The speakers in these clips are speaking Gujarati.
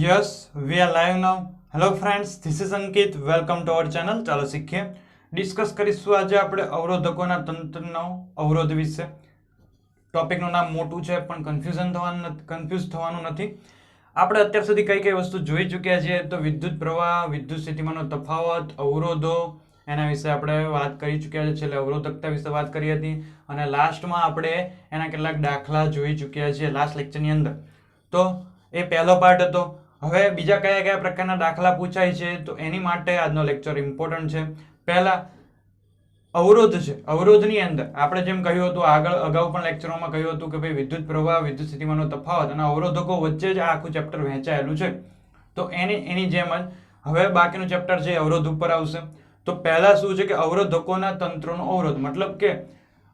Yes, we are live now. Hello friends, this is Ankit. Welcome to our channel. ચાલો શીખીએ. ડિસ્કસ કરીશું આજે આપણે અવરોધકોના તંત્રનો અવરોધ વિશે. ટોપિકનું નામ મોટું છે પણ કન્ફ્યુઝ થવાનું નથી. આપણે અત્યાર સુધી કઈ કઈ વસ્તુ જોઈ ચૂક્યા છીએ તો વિદ્યુત પ્રવાહ, વિદ્યુત સ્થિતિમાનનો તફાવત, અવરોધો એના વિશે આપણે વાત કરી ચૂક્યા છે. છેલ્લે અવરોધકતા વિશે વાત કરી હતી અને લાસ્ટમાં આપણે એના કેટલાક દાખલા જોઈ ચૂક્યા છીએ લાસ્ટ લેક્ચરની અંદર. તો એ પહેલો પાર્ટ હતો. હવે બીજા કયા કયા પ્રકારના દાખલા પૂછાય છે તો એની માટે આજનો લેક્ચર ઇમ્પોર્ટન્ટ છે. પહેલા અવરોધ છે. અવરોધની અંદર આપણે જેમ કહ્યું હતું અગાઉ પણ લેક્ચરોમાં કહ્યું હતું કે ભાઈ વિદ્યુત પ્રવાહ, વિદ્યુત સ્થિતિમાનનો તફાવત અને અવરોધકો વચ્ચે જ આ આખું ચેપ્ટર વહેંચાયેલું છે. તો એની જેમ જ હવે બાકીનું ચેપ્ટર છે અવરોધ ઉપર આવશે. તો પહેલા શું છે કે અવરોધકોના તંત્રનો અવરોધ, મતલબ કે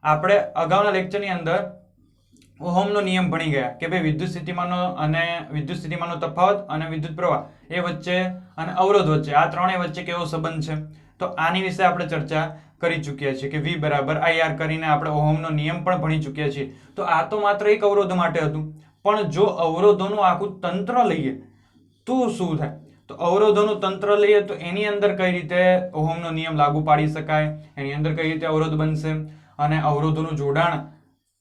આપણે અગાઉના લેક્ચરની અંદર ઓહમનો નિયમ ભણી ગયા કે ભાઈ વિદ્યુત સ્થિતિમાનનો તફાવત અને વિદ્યુત પ્રવાહ એ વચ્ચે અને અવરોધ વચ્ચે, આ ત્રણેય વચ્ચે કેવો સંબંધ છે. તો આની વિશે આપણે ચર્ચા કરી ચૂક્યા છીએ કે V બરાબર IR કરીને આપણે ઓહમનો નિયમ પણ ભણી ચૂક્યા છીએ. તો આ તો માત્ર એક અવરોધ માટે હતું, પણ જો અવરોધોનું આખું તંત્ર લઈએ તો શું થાય? તો અવરોધોનું તંત્ર લઈએ તો એની અંદર કઈ રીતે ઓહમનો નિયમ લાગુ પાડી શકાય, એની અંદર કઈ રીતે અવરોધ બનશે, અને અવરોધોનું જોડાણ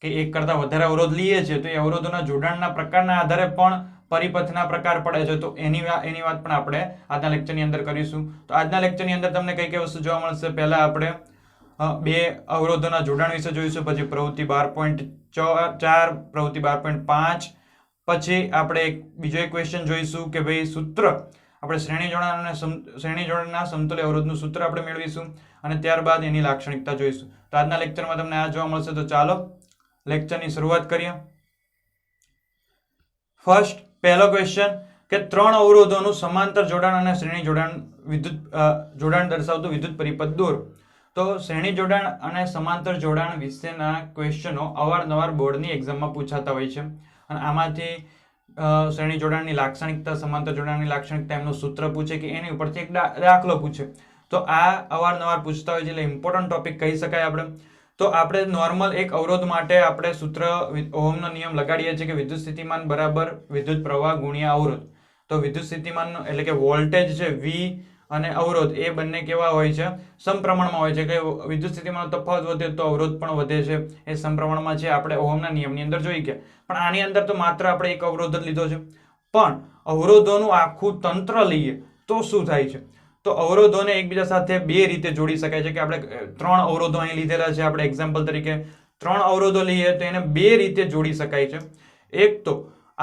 કે એક કરતા વધારે અવરોધ લઈએ છીએ તો એ અવરોધોના જોડાણના પ્રકારના આધારે પણ પરિપથના પ્રકાર પડે છે. તો એની વાત પણ આપણે આજના લેક્ચરની અંદર કરીશું. તો આજના લેક્ચરની અંદર તમને કઈ કઈ વસ્તુ જોવા મળશે? પહેલા આપણે બે અવરોધોના જોડાણ વિશે જોઈશું, પછી પ્રવૃત્તિ 12.4, પ્રવૃત્તિ 12.5, પછી આપણે બીજો એક ક્વેશ્ચન જોઈશું કે ભાઈ સૂત્ર આપણે શ્રેણી જોડાણના સમતુલ્ય અવરોધનું સૂત્ર આપણે મેળવીશું, અને ત્યારબાદ એની લાક્ષણિકતા જોઈશું. તો આજના લેક્ચરમાં તમને આ જોવા મળશે. તો ચાલો લેક્ચરની શરૂઆત કરીએ. ફર્સ્ટ પહેલો ક્વેશ્ચન કે ત્રણ અવરોધોનું સમાંતર જોડાણ અને શ્રેણી જોડાણ દર્શાવતું વિદ્યુત પરિપથ દોરો. તો શ્રેણી જોડાણ અને સમાંતર જોડાણ વિશેના ક્વેશ્ચનો અવારનવાર બોર્ડની એક્ઝામમાં પૂછાતા હોય છે, અને આમાંથી શ્રેણી જોડાણની લાક્ષણિકતા, સમાંતર જોડાણની લાક્ષણિકતા, એમનું સૂત્ર પૂછે કે એની ઉપરથી એક દાખલો પૂછે. તો આ અવારનવાર પૂછતા હોય છે, એટલે ઇમ્પોર્ટન્ટ ટોપિક કહી શકાય આપણે. તો આપણે નોર્મલ એક અવરોધ માટે આપણે સૂત્ર ઓહમનો નિયમ લગાડીએ છીએ કે વિદ્યુત સ્થિતિમાન બરાબર વિદ્યુત પ્રવાહ ગુણ્યા અવરોધ. તો વિદ્યુત સ્થિતિમાન એટલે કે વોલ્ટેજ છે V અને અવરોધ એ બંને કેવા હોય છે? સમપ્રમાણમાં હોય છે. કે વિદ્યુત સ્થિતિમાનનો તફાવત વધે તો અવરોધ પણ વધે છે, એ સમપ્રમાણમાં છે. આપણે ઓહમના નિયમની અંદર જોઈ ગયા. પણ આની અંદર તો માત્ર આપણે એક અવરોધ જ લીધો છે, પણ અવરોધોનું આખું તંત્ર લઈએ તો શું થાય છે? તો અવરોધોને એકબીજા સાથે બે રીતે જોડી શકાય છે. કે આપણે ત્રણ અવરોધો અહીં લીધેલા છે, આપણે એક્ઝામ્પલ તરીકે ત્રણ અવરોધો લઈએ તો એને બે રીતે જોડી શકાય છે. એક તો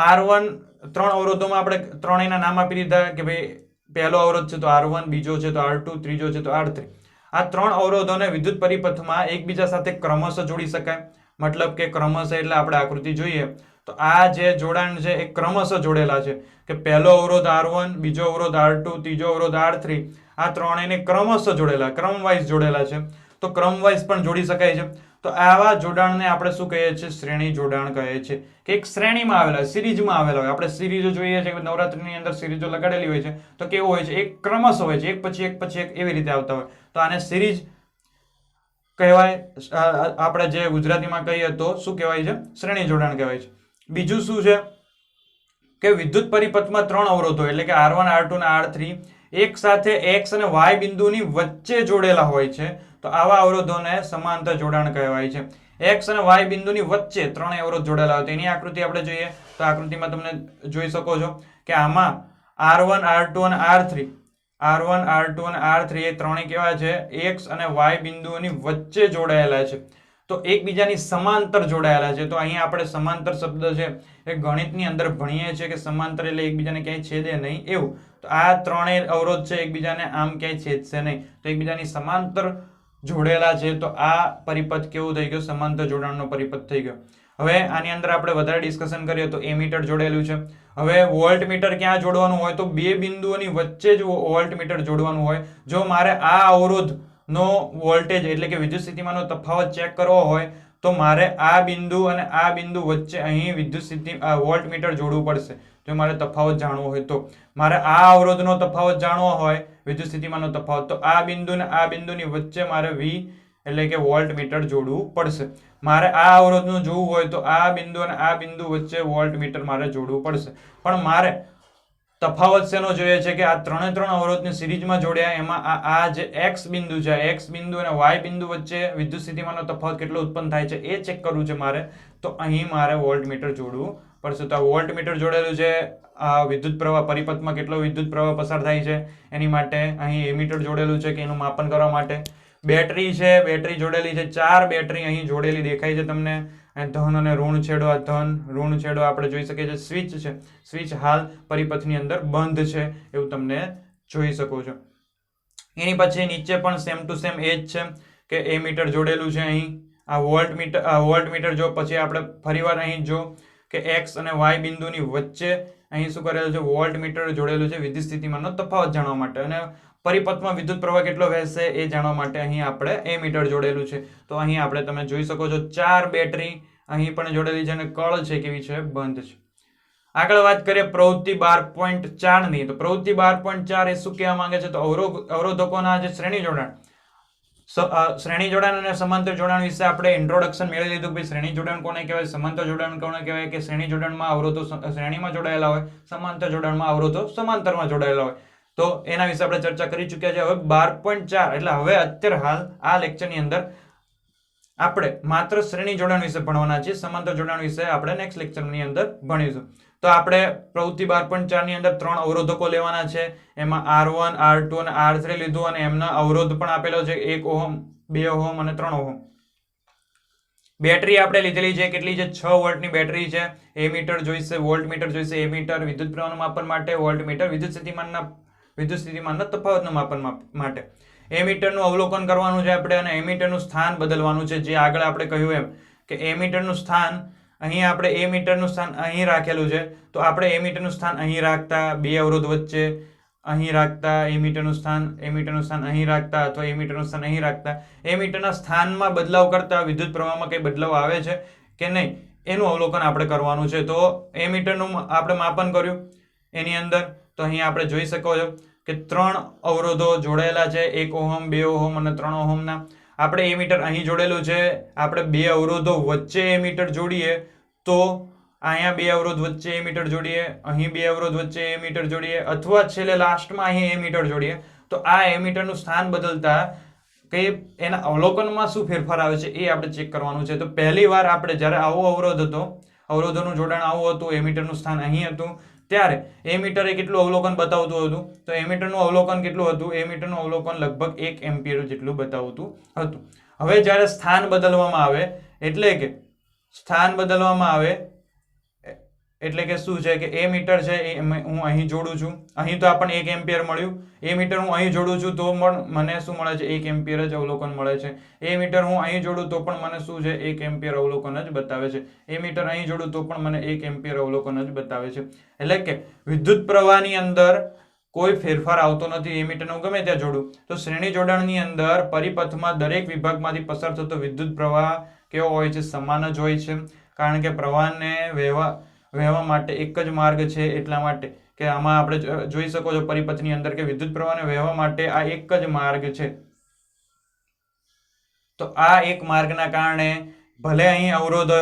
R1, ત્રણ અવરોધોમાં આપણે ત્રણેયના નામ આપી દીધા કે ભાઈ પહેલો અવરોધ છે તો R1, બીજો છે તો R2, ત્રીજો છે તો R3. આ ત્રણ અવરોધોને વિદ્યુત પરિપથમાં એકબીજા સાથે ક્રમશઃ જોડી શકાય. મતલબ કે ક્રમશઃ એટલે આપણે આકૃતિ જોઈએ તો આ જે જોડાણ છે એ ક્રમશઃ જોડેલા છે. કે પહેલો અવરોધ R1, બીજો અવરોધ R2, ત્રીજો અવરોધ R3, આ ત્રણેયને ક્રમશઃ જોડેલા, ક્રમવાઇઝ જોડેલા છે. તો ક્રમવાઇઝ પણ જોડી શકાય છે. તો આવા જોડાણને આપણે શું કહીએ છીએ? શ્રેણી જોડાણ કહે છે. કે એક શ્રેણીમાં આવેલા, સિરીઝમાં આવેલા હોય. આપણે સિરીઝો જોઈએ છે, નવરાત્રીની અંદર સિરીઝો લગાડેલી હોય છે, તો કેવું હોય છે? એક ક્રમશઃ હોય છે, એક પછી એક એવી રીતે આવતા હોય. તો આને સિરીઝ કહેવાય. આપણે જે ગુજરાતીમાં કહીએ તો શું કહેવાય છે? શ્રેણી જોડાણ કહેવાય છે. બીજું શું છે કે વિદ્યુત પરિપથમાં ત્રણ અવરોધો એટલે કે R1, R2 અને R3 એક સાથે X અને Y બિંદુની વચ્ચે જોડેલા હોય છે. તો આવા અવરોધોને સમાંતર જોડાણ કહેવાય છે. X અને Y બિંદુની વચ્ચે ત્રણેય અવરોધ જોડેલા હોય. તેની આકૃતિ આપણે જોઈએ તો આકૃતિમાં તમે જોઈ શકો છો કે આમાં R1, R2 અને R3, R1, R2 અને R3 એ ત્રણેય કેવા છે? X અને Y બિંદુઓની વચ્ચે જોડાયેલા છે. તો એકબીજાની સમાંતર જોડાયેલા છે. તો અહીંયા આપણે સમાંતર શબ્દ છે એ ગણિતની અંદર ભણીએ છીએ કે સમાંતર એટલે એકબીજાને ક્યાંય છેદે નહીં એવું. તો આ ત્રણેય અવરોધ છે એકબીજાને આમ ક્યાંય છેદશે નહીં, તો એકબીજાની સમાંતર જોડેલા છે. તો આ પરિપથ કેવું થઈ ગયો? સમાંતર જોડાણનો પરિપથ થઈ ગયો. હવે આની અંદર આપણે વધારે ડિસ્કશન કરીએ તો એમીટર જોડેલું છે. હવે વોલ્ટમીટર ક્યાં જોડવાનું હોય? તો બે બિંદુઓની વચ્ચે જ વોલ્ટમીટર જોડવાનું હોય. જો મારે આ અવરોધ નો વોલ્ટેજ એટલે કે વિદ્યુત સ્થિતિમાનનો તફાવત ચેક કરવો હોય તો મારે આ બિંદુ અને આ બિંદુ વચ્ચે અહીં વોલ્ટમીટર જોડવું પડશે. જો મારે તફાવત જાણવો હોય તો મારે આ અવરોધનો તફાવત જાણવો હોય, વિદ્યુત સ્થિતિમાનનો તફાવત, તો આ બિંદુ અને આ બિંદુની વચ્ચે મારે V એટલે કે વોલ્ટમીટર જોડવું પડશે. મારે આ અવરોધનું જોવું હોય તો આ બિંદુ અને આ બિંદુ વચ્ચે વોલ્ટમીટર મારે જોડવું પડશે. પણ મારે તફાવત શેનો જોઈએ છે કે આ ત્રણ અવરોધની સિરીઝમાં જોડ્યા એમાં આ જે x બિંદુ છે, x બિંદુ અને y બિંદુ વચ્ચે વિદ્યુત સ્થિતિમાનનો તફાવત કેટલો ઉત્પન્ન થાય છે એ ચેક કરવું છે મારે. તો અહીં મારે વોલ્ટમીટર જોડવું પડશે. તો આ વોલ્ટમીટર જોડેલું છે. આ વિદ્યુત પ્રવાહ પરિપથમાં કેટલો વિદ્યુત પ્રવાહ પસાર થાય છે એની માટે અહીં એમીટર જોડેલું છે કે એનું માપન કરવા માટે. બેટરી છે, બેટરી જોડેલી છે. 4 બેટરી અહીં જોડેલી દેખાય છે તમને. ધન અને ઋણ છેડો, આ ધન ઋણ છેડો આપણે જોઈ શકીએ છીએ. સ્વિચ છે, સ્વિચ હાલ પરિપથની અંદર બંધ છે એવું તમને જોઈ શકો છો. એની પછી નીચે પણ સેમ ટુ સેમ એ જ છે કે એમીટર જોડેલું છે અહીં. આ વોલ્ટમીટર જો પછી આપણે ફરીવાર અહીં જો કે x અને y બિંદુની વચ્ચે અહીં શું કરેલું છે, વોલ્ટમીટર જોડેલું છે વિદ્યુત સ્થિતિમાનનો તફાવત જાણવા માટે. અને પરિપથમાં વિદ્યુત પ્રવાહ કેટલો વહેશે એ જાણવા માટે અહીં આપણે એમીટર જોડેલું છે. તો અહીં આપણે તમે જોઈ શકો છો 4 બેટરી અહીં પણ જોડેલી છે અને કળ છે કેવી છે, બંધ છે. આગળ વાત કરીએ પ્રવૃત્તિ 12.4 ની. તો પ્રવૃત્તિ 12.4 એ શું કહેવા માંગે છે, તો અવરોધકોના જે શ્રેણી જોડાણ અને સમાંતર જોડાણ વિશે આપણે ઇન્ટ્રોડક્શન મેળવી લીધું. ભાઈ શ્રેણી જોડાણ કોને કહેવાય, સમાંતર જોડાણ કોને કહેવાય, કે શ્રેણી જોડાણમાં અવરોધો શ્રેણીમાં જોડાયેલા હોય, સમાંતર જોડાણમાં અવરોધો સમાંતરમાં જોડાયેલા હોય. તો એના વિશે આપણે ચર્ચા કરી ચૂક્યા છે. હવે 12.4 એટલે હવે અત્યારે હાલ આ લેક્ચરની અંદર આપણે માત્ર શ્રેણી જોડાણ વિશે ભણવાના છીએ. સમાંતર જોડાણ વિશે આપણે નેક્સ્ટ લેક્ચરની અંદર ભણીશું. તો આપણે પ્રવૃત્તિ 12.4 ની અંદર 3 અવરોધકો લેવાના છે. એમાં R1, R2 અને R3 લીધું અને એમના અવરોધ પણ આપેલો છે 1 ઓહમ, 2 ઓહમ અને 3 ઓહમ. બેટરી આપણે લીધેલી છે કેટલી છે, 6 વોલ્ટની બેટરી છે. એમીટર જોઈશે, વોલ્ટમીટર જોઈશે. એમીટર વિદ્યુત પ્રવાહનું માપન માટે, વોલ્ટમીટર વિદ્યુત સ્થિતિમાનના તફાવતનું માપન માટે. એમીટરનું અવલોકન કરવાનું છે આપણે અને એમીટરનું સ્થાન બદલવાનું છે. જે આગળ આપણે કહ્યું એમ કે એમીટરનું સ્થાન અહીં આપણે એમીટરનું સ્થાન અહીં રાખેલું છે. તો આપણે એમીટરનું સ્થાન અહીં રાખતા, બે અવરોધ વચ્ચે અહીં રાખતા, એમીટરનું સ્થાન અહીં રાખતા અથવા એમીટરનું સ્થાન અહીં રાખતા. એમીટરના સ્થાનમાં બદલાવ કરતા વિદ્યુત પ્રવાહમાં કઈ બદલાવ આવે છે કે નહીં એનું અવલોકન આપણે કરવાનું છે. તો એમીટરનું આપણે માપન કર્યું એની અંદર. તો અહીં આપણે જોઈ શકો છો કે 3 અવરોધો જોડાયેલા છે, 1 ઓહમ, 2 ઓહમ અને 3 ઓહમના. આપણે એમીટર અહીં જોડેલું છે. આપણે બે અવરોધો વચ્ચે એમીટર જોડીએ તો અહીંયા બે અવરોધ વચ્ચે એમીટર જોડીએ, અહીં બે અવરોધ વચ્ચે એમીટર જોડીએ અથવા છેલ્લે લાસ્ટમાં અહીં એમીટર જોડીએ તો આ એમીટરનું સ્થાન બદલતા કે એના અવલોકનમાં શું ફેરફાર આવે છે એ આપણે ચેક કરવાનું છે. તો પહેલી વાર આપણે જ્યારે આવો અવરોધ હતો, અવરોધોનું જોડાણ આવું હતું, એમીટરનું સ્થાન અહીં હતું, ત્યારે એમીટરે કેટલું અવલોકન બતાવતું હતું, તો એમીટરનું અવલોકન કેટલું હતું, એમીટરનું અવલોકન લગભગ 1 એમ્પિયર જેટલું બતાવતું હતું. હવે જ્યારે સ્થાન બદલવામાં આવે એટલે કે સ્થાન બદલવામાં આવે એટલે કે શું છે કે એ મીટર છે એ હું અહીં જોડું છું, અહીં તો આપણને 1 એમ્પિયર મળ્યું. એ મીટર હું અહીં જોડું છું તો પણ મને શું મળે છે, 1 એમ્પિયર જ અવલોકન મળે છે. એ મીટર હું અહીં જોડું તો પણ મને શું છે, 1 એમ્પિયર અવલોકન જ બતાવે છે. એ મીટર અહીં જોડું તો પણ મને 1 એમ્પિયર અવલોકન જ બતાવે છે. એટલે કે વિદ્યુત પ્રવાહની અંદર કોઈ ફેરફાર આવતો નથી. એ મીટરનું ગમે ત્યાં જોડું. તો શ્રેણી જોડાણની અંદર પરિપથમાં દરેક વિભાગમાંથી પસાર થતો વિદ્યુત પ્રવાહ કેવો હોય છે, સમાન જ હોય છે. કારણ કે પ્રવાહને વહેવા માટે એક જ માર્ગ છે. એટલા માટે કે આમાં આપણે જોઈ શકો છો પરિપથની અંદર કે વિદ્યુત પ્રવાહને વહેવા માટે આ એક જ માર્ગ છે. તો આ એક માર્ગના કારણે ભલે અહીં અવરોધ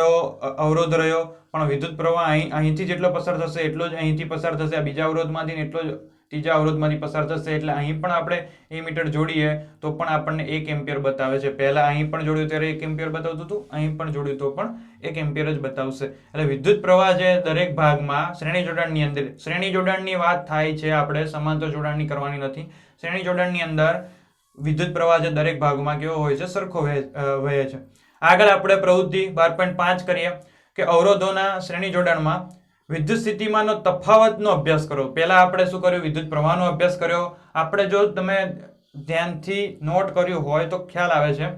રહ્યો પણ વિદ્યુત પ્રવાહ અહીંથી જેટલો પસાર થશે એટલો જ અહીંથી પસાર થશે. આ બીજા અવરોધમાંથી એટલો જ ત્રીજા અવરોધમાંથી પસાર થશે. એટલે અહીં પણ આપણે એ મીટર જોડીએ તો પણ આપણને 1 એમ્પિયર બતાવે છે. પહેલા અહીં પણ જોડ્યું ત્યારે 1 એમ્પિયર બતાવતું હતું, અહીં પણ જોડ્યું તો પણ 1 એમ્પિયર જ બતાવશે. એટલે વિદ્યુત પ્રવાહ છે દરેક ભાગમાં શ્રેણી જોડાણની અંદર, શ્રેણી જોડાણની વાત થાય છે, આપણે સમાંતર જોડાણની કરવાની નથી. શ્રેણી જોડાણની અંદર વિદ્યુત પ્રવાહ છે દરેક ભાગમાં કેવો હોય છે, સરખો વહે છે. આગળ આપણે પ્રવૃત્તિ 12.5 કરીએ કે અવરોધોના શ્રેણી જોડાણમાં વિદ્યુત સ્થિતિમાનનો તફાવતનો અભ્યાસ કરો. પહેલા આપણે શું કર્યું, વિદ્યુત પ્રવાહનો અભ્યાસ કર્યો. આપણે જો તમે ધ્યાનથી નોટ કર્યું હોય તો ખ્યાલ આવે છે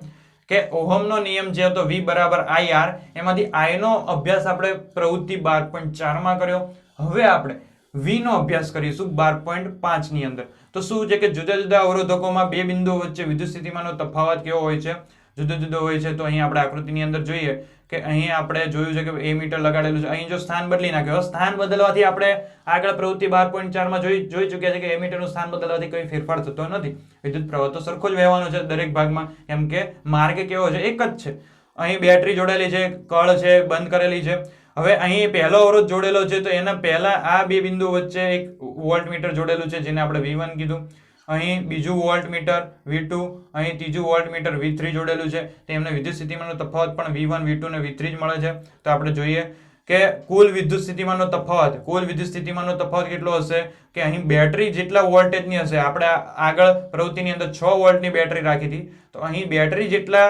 કે ઓહમનો નિયમ જે હતો V બરાબર IR, એમાંથી I નો અભ્યાસ આપણે પ્રવૃત્તિ 12.4 માં કર્યો. હવે આપણે V નો અભ્યાસ કરીશું 12.5 ની અંદર. તો શું છે કે જુદા જુદા અવરોધકોમાં બે બિંદુઓ વચ્ચે વિદ્યુત સ્થિતિમાનનો તફાવત કેવો હોય છે, જુદો જુદો હોય છે. તો અહીં આપણે આકૃતિની અંદર જોઈએ કે અહીં આપણે જોયું છે કે એ મીટર લગાડેલું છે. અહીં જો સ્થાન બદલી નાખ્યો, સ્થાન બદલવાથી આપણે આગળ પ્રવૃત્તિ 12.4 માં જોઈ ચૂક્યા છે કે એ મીટરનું સ્થાન બદલવાથી કોઈ ફેરફાર થતો નથી. વિદ્યુત પ્રવાહ તો સરખો જ વહેવાનો છે દરેક ભાગમાં, કેમ કે માર્ગ કેવો છે, એક જ છે. અહીં બેટરી જોડેલી છે, કળ છે બંધ કરેલી છે. હવે અહીં પહેલો અવરોધ જોડેલો છે તો એના પહેલા આ બે બિંદુ વચ્ચે એક વોલ્ટમીટર જોડેલું છે જેને આપણે V1 કીધું. અહીં બીજું વોલ્ટમીટર V2, અહીં ત્રીજું વોલ્ટમીટર V3 જોડેલું છે. તો એમને વિદ્યુત સ્થિતિમાનનો તફાવત પણ V1, V2 ને V3 જ મળે છે. તો આપણે જોઈએ કે કુલ વિદ્યુત સ્થિતિમાનનો તફાવત કેટલો હશે કે અહીં બેટરી જેટલા વોલ્ટેજની હશે. આપણે આગળ પ્રવૃત્તિની અંદર 6 વોલ્ટની બેટરી રાખી હતી, તો અહીં બેટરી જેટલા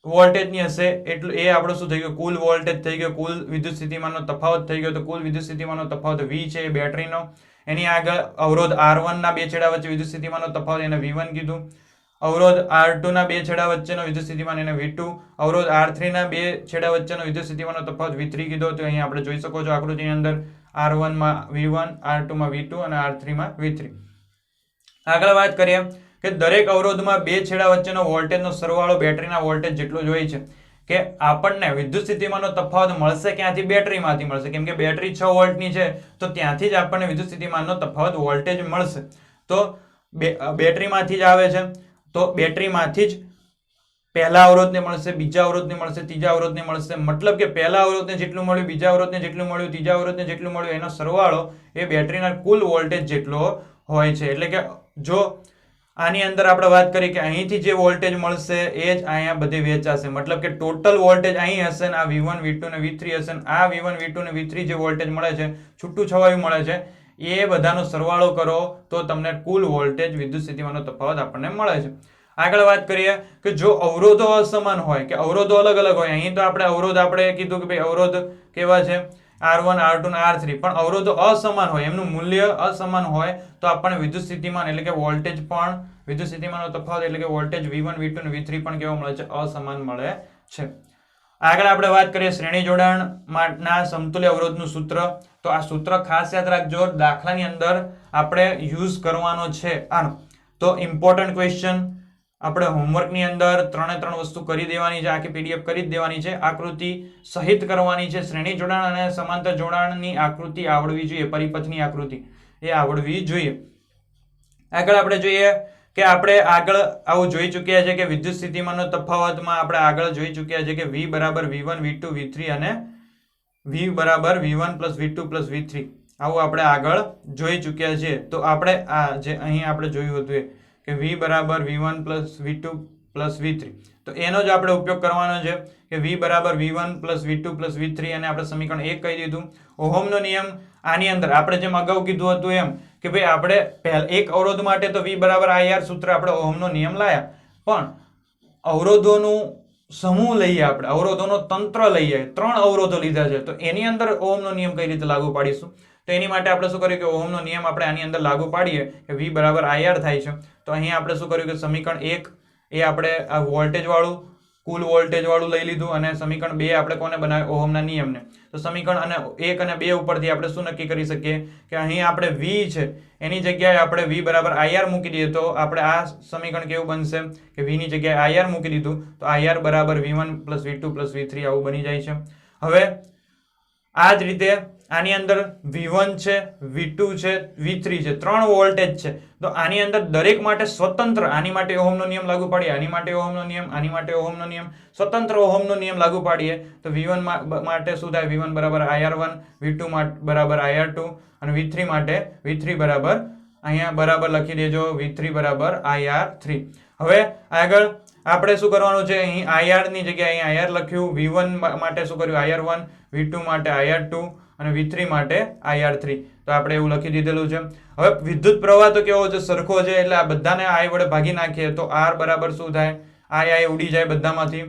વોલ્ટેજની હશે એટલું એ આપણો શું થઈ ગયો, કુલ વોલ્ટેજ થઈ ગયો, કુલ વિદ્યુત સ્થિતિમાનનો તફાવત થઈ ગયો. તો કુલ વિદ્યુત સ્થિતિમાનનો તફાવત V છે એ બેટરીનો. એની આગળ અવરોધ R1 ના બે છેડા વચ્ચે વિદ્યુત સ્થિતિમાનનો તફાવત એને V1 કીધું. અવરોધ R2 ના બે છેડા વચ્ચેનો વિદ્યુત સ્થિતિમાન એને V2. અવરોધ R3 ના બે છેડા વચ્ચેનો વિદ્યુત સ્થિતિમાનનો તફાવત V3 કીધો. તો અહીં આપણે જોઈ શકો છો આકૃતિની અંદર R1 માં V1, R2 માં V2 અને R3 માં V3. આગળ વાત કરીએ કે દરેક અવરોધમાં બે છેડા વચ્ચેનો વોલ્ટેજનો સરવાળો બેટરીના વોલ્ટેજ જેટલો જ હોય છે. કે આપણને વિદ્યુત સ્થિતિમાનનો તફાવત મળશે ક્યાંથી? બેટરીમાંથી મળશે. કેમ કે બેટરી 6 વોલ્ટની છે તો ત્યાંથી જ આપણને વિદ્યુત સ્થિતિમાનનો તફાવત વોલ્ટેજ મળશે. તો બેટરીમાંથી જ આવે છે. તો બેટરીમાંથી જ પહેલા અવરોધને મળશે, બીજા અવરોધને મળશે, ત્રીજા અવરોધને મળશે. મતલબ કે પહેલા અવરોધને જેટલું મળ્યું, બીજા અવરોધને જેટલું મળ્યું, ત્રીજા અવરોધને જેટલું મળ્યું, એનો સરવાળો એ બેટરીના કુલ વોલ્ટેજ જેટલો હોય છે. એટલે કે જો આની અંદર આપણે વાત કરીએ કે અહીંથી જે વોલ્ટેજ મળશે એ જ અહીંયા બધે વહેંચાશે. મતલબ કે ટોટલ વોલ્ટેજ અહીં હશે ને આ V1, V2 ને V3 હશે ને આ V1, V2 ને V3 જે વોલ્ટેજ મળે છે, છૂટું છવાયું મળે છે, એ બધાનો સરવાળો કરો તો તમને કુલ વોલ્ટેજ વિદ્યુત સ્થિતિમાનનો તફાવત આપણને મળે છે. આગળ વાત કરીએ કે જો અવરોધો અસમાન હોય કે અવરોધો અલગ અલગ હોય, અહીં તો આપણે કીધું કે ભાઈ અવરોધ કેવા છે R1, R2 ને R3, પણ અવરોધો અસમાન હોય, એમનું મૂલ્ય અસમાન હોય તો આપણને વિદ્યુત સ્થિતિમાન એટલે કે વોલ્ટેજ પણ વિદ્યુત સ્થિતિમાનનો તફાવત એટલે કે વોલ્ટેજ V1, V2 ને V3 પણ કેવો મળે છે? અસમાન મળે છે. આગળ આપણે વાત કરીએ શ્રેણી જોડાણના સમતુલ્ય અવરોધનું સૂત્ર. તો આ સૂત્ર ખાસ યાદ રાખજો, દાખલાની અંદર આપણે યુઝ કરવાનો છે આનો. તો ઇમ્પોર્ટન્ટ ક્વેશ્ચન આપણે હોમવર્કની અંદર 3 વસ્તુ કરી દેવાની છે, આખી PDF કરી જ દેવાની છે, આકૃતિ સહિત કરવાની છે. શ્રેણી જોડાણ અને સમાંતર જોડાણની આકૃતિ આવડવી જોઈએ, પરિપથની આકૃતિ એ આવડવી જોઈએ. આગળ આપણે જોઈએ કે આપણે આગળ આવું જોઈ ચૂક્યા છે કે વિદ્યુત સ્થિતિમાનનો તફાવતમાં આપણે આગળ જોઈ ચૂક્યા છે કે V બરાબર V1, V2, V3 અને V બરાબર V1 plus V2 plus V3 આવું આપણે આગળ જોઈ ચૂક્યા છે. તો આપણે આ જે અહીં આપણે જોયું હતું કે V બરાબર V1 plus V2 plus V3, તો એનો જ આપણે ઉપયોગ કરવાનો છે કે V બરાબર V1 plus V2 plus V3 અને આપણે સમીકરણ 1 કહી દીધું. ઓહમનો નિયમ આની અંદર આપણે જેમ અગાઉ કીધું હતું એમ કે ભાઈ આપણે એક અવરોધ માટે તો V બરાબર IR સૂત્ર આપણે ઓહમનો નિયમ લાયા, પણ અવરોધોનું સમૂહ લઈએ, આપણે અવરોધોનો તંત્ર લઈએ, 3 અવરોધો લીધા છે, તો એની અંદર ઓહમનો નિયમ કઈ રીતે લાગુ પાડીશું? તો એની માટે આપણે શું કર્યું કે ઓહમનો નિયમ આપણે આની અંદર લાગુ પાડીએ કે V બરાબર IR થાય છે. તો અહીં આપણે શું કર્યું કે સમીકરણ 1 એ આપણે આ વોલ્ટેજ વાળું કુલ વોલ્ટેજ વાળું લઈ લીધું અને સમીકરણ 2 આપણે કોને બનાવ્યું? ઓહમના નિયમને. તો સમીકરણ 1 અને 2 ઉપરથી આપણે શું નક્કી કરી શકીએ કે અહીં આપણે V છે એની જગ્યાએ આપણે V બરાબર IR મૂકી દઈએ તો આપણે આ સમીકરણ કેવું બનશે કે V ની જગ્યાએ IR મૂકી દીધું તો IR બરાબર V1 plus V2 plus V3 આવું બની જાય છે. હવે આ જ રીતે આની અંદર V1 છે, V2 છે, V3 છે, 3 વોલ્ટેજ છે. તો આની અંદર દરેક માટે સ્વતંત્ર, આની માટે ઓહમનો નિયમ લાગુ પાડીએ, આની માટે ઓહમનો નિયમ, આની માટે ઓહમનો નિયમ, સ્વતંત્ર ઓહમનો નિયમ લાગુ પાડીએ તો V1 માટે શું થાય? V1 બરાબર IR1, V2 બરાબર IR2 અને V3 માટે V3 બરાબર અહીંયા બરાબર લખી દેજો V3 બરાબર IR3. હવે આગળ આપણે શું કરવાનું છે? અહીં IR ની જગ્યાએ અહીં IR લખ્યું, V1 માટે શું કર્યું? IR1, V2 માટે IR2 અને V3 માટે IR3. તો આપણે એવું લખી દીધેલું છે. હવે વિદ્યુત પ્રવાહ તો કેવો છે? સરખો છે, એટલે આ બધાને I વડે ભાગી નાખીએ તો R બરાબર શું થાય? I ઉડી જાય બધામાંથી,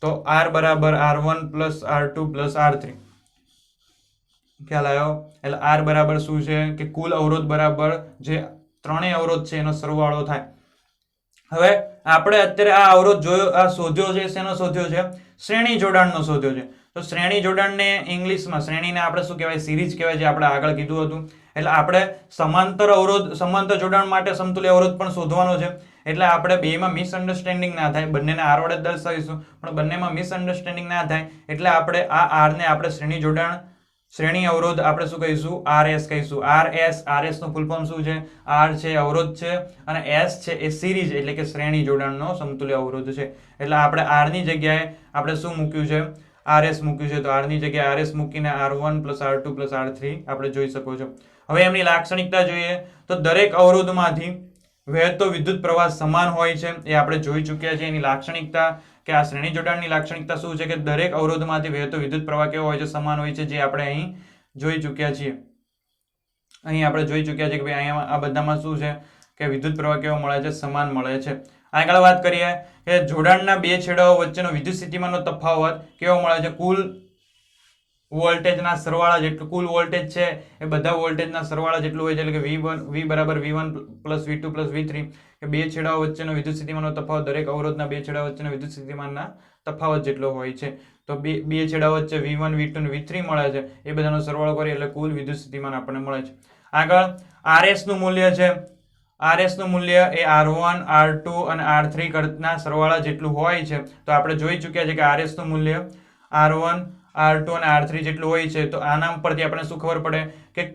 તો R બરાબર R1 plus R2 plus R3. ખ્યાલ આવ્યો? એટલે R બરાબર શું છે કે કુલ અવરોધ બરાબર જે ત્રણેય અવરોધ છે એનો સરવાળો થાય. હવે આપણે અત્યારે આ અવરોધ જોયો, આ શોધ્યો છે, શેનો શોધ્યો છે? શ્રેણી જોડાણનો શોધ્યો છે. તો શ્રેણી જોડાણને ઇંગ્લિશમાં શ્રેણીને આપણે શું કહેવાય? સિરીઝ કહેવાય, જે આપણે આગળ કીધું હતું. એટલે આપણે સમાંતર જોડાણ માટે સમતુલ્ય અવરોધ પણ શોધવાનો છે. એટલે આપણે બેમાં મિસઅન્ડરસ્ટેન્ડિંગ ના થાય, બંનેને R વડે દર્શાવીશું પણ બંનેમાં મિસઅન્ડરસ્ટેન્ડિંગ ના થાય એટલે આપણે આ R ને આપણે શ્રેણી અવરોધ આપણે શું કહીશું? RS કહીશું. RS નું ફૂલ ફોર્મ શું છે? R છે અવરોધ છે અને S છે એ સિરીઝ એટલે કે શ્રેણી જોડાણનો સમતુલ્ય અવરોધ છે. એટલે આપણે R ની જગ્યાએ આપણે શું મૂક્યું છે? RS મૂક્યું છે તો R ની જગ્યાએ RS મૂકીને R1 + R2 + R3 આપણે જોઈ શકો છો. હવે એમની લાક્ષણિકતા જોઈએ તો દરેક અવરોધમાંથી વહેતો વિદ્યુત પ્રવાહ સમાન હોય છે. એ આપણે જોઈ ચૂક્યા છે. એની લાક્ષણિકતા કે આ શ્રેણી જોડાણની લાક્ષણિકતા શું છે કે દરેક અવરોધમાંથી વહેતો વિદ્યુત પ્રવાહ કેવો હોય છે? સમાન હોય છે, જે આપણે અહીં જોઈ ચૂક્યા છીએ. અહીં આપણે જોઈ ચૂક્યા છે કે ભાઈ અહીંયા આ બધામાં શું છે કે વિદ્યુત પ્રવાહ કેવો મળે છે? સમાન મળે છે. આગળ વાત કરીએ કે જોડાણના બે છેડાઓ વચ્ચેનો વિદ્યુત સ્થિતિમાનનો તફાવત કેવો મળે છે? કુલ વોલ્ટેજના સરવાળા જેટલું કુલ વોલ્ટેજ છે એ બધા વોલ્ટેજના સરવાળા જેટલું હોય છે. એટલે કે V બરાબર V1 + V2 + V3 કે બે છેડાઓ વચ્ચેનો વિદ્યુત સ્થિતિમાનનો તફાવત દરેક અવરોધના બે છેડા વચ્ચેના વિદ્યુત સ્થિતિમાનના તફાવત જેટલો હોય છે. તો બે છેડા વચ્ચે V1 V2 અને V3 મળે છે. એ બધાનો સરવાળો કરીએ એટલે કુલ વિદ્યુત સ્થિતિમાન આપણને મળે છે. આગળ RS નું મૂલ્ય છે. RS નું મૂલ્ય એ R1 R2 અને R3 કરતા સરવાળા જેટલું હોય છે. તો આપણે જોઈ ચૂક્યા છે કે RS નું મૂલ્ય R1 R2 અને R3 જેટલું હોય છે. તો આના પરથી આપણે શું ખબર પડે કે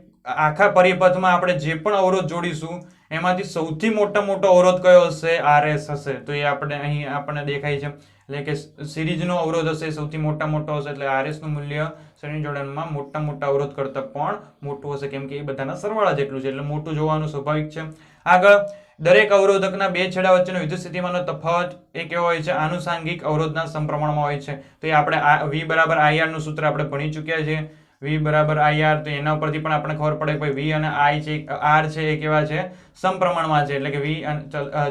આખા પરિપથમાં આપણે જે પણ અવરોધ જોડીશું એમાંથી સૌથી મોટો અવરોધ કયો હશે? RS હશે. તો એ આપણે અહીં આપણને દેખાય છે. એટલે કે સિરીઝનો અવરોધ હશે સૌથી મોટો હશે. એટલે RS નું મૂલ્ય શ્રેણી જોડાણમાં મોટા અવરોધ કરતા પણ મોટું હશે, કેમ કે એ બધાના સરવાળા જેટલું છે એટલે મોટું જોવાનું સ્વાભાવિક છે. આગળ દરેક અવરોધકના બે છેડા વચ્ચેનો વિદ્યુત સ્થિતિમાનનો તફાવત એ કેવો હોય છે? આનુષાંગિક અવરોધના સમપ્રમાણમાં હોય છે. તો એ આપણે V બરાબર IR નું સૂત્ર આપણે ભણી ચૂક્યા છે. V બરાબર IR, તો એના ઉપરથી પણ આપણે ખબર પડે કે V અને I છે R છે એ કેવા છે? સમપ્રમાણમાં છે. એટલે કે V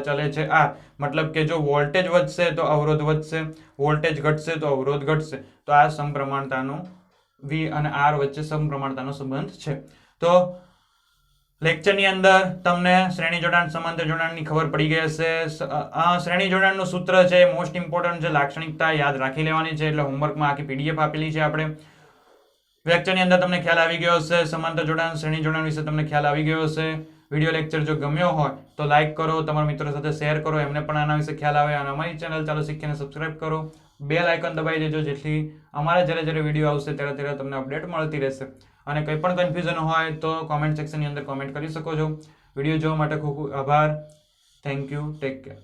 ચલે છે R. મતલબ કે જો વોલ્ટેજ વધશે તો અવરોધ વધશે, વોલ્ટેજ ઘટશે તો અવરોધ ઘટશે. તો આ સમપ્રમાણતાનું V અને R વચ્ચે સમપ્રમાણતાનો સંબંધ છે. તો લેક્ચરની અંદર તમને શ્રેણી જોડાણ સમાંતર જોડાણની ખબર પડી ગઈ હશે. શ્રેણી જોડાણનું સૂત્ર છે મોસ્ટ ઇમ્પોર્ટન્ટ છે. લાક્ષણિકતા યાદ રાખી લેવાની છે. એટલે હોમવર્કમાં આખી PDF આપેલી છે આપણે. લેક્ચરની અંદર તમને ખ્યાલ આવી ગયો હશે. સમાંતર જોડાણ શ્રેણી જોડાણ વિશે તમને ખ્યાલ આવી ગયો હશે. વિડીયો લેક્ચર જો ગમ્યો હોય તો લાઈક કરો, તમારા મિત્રો સાથે શેર કરો, એમને પણ આના વિશે ખ્યાલ આવે. અને અમારી ચેનલ ચાલો શીખીને સબસ્ક્રાઇબ કરો. બેલ આઇકન દબાવી દેજો, જેથી અમારા જ્યારે વિડીયો આવશે ત્યારે તમને અપડેટ મળતી રહેશે. અને કંઈ પણ કન્ફ્યુઝન હોય તો કોમેન્ટ સેક્શનની અંદર કોમેન્ટ કરી શકો છો. વિડીયો જોવા માટે ખૂબ ખૂબ આભાર. Thank you. Take care.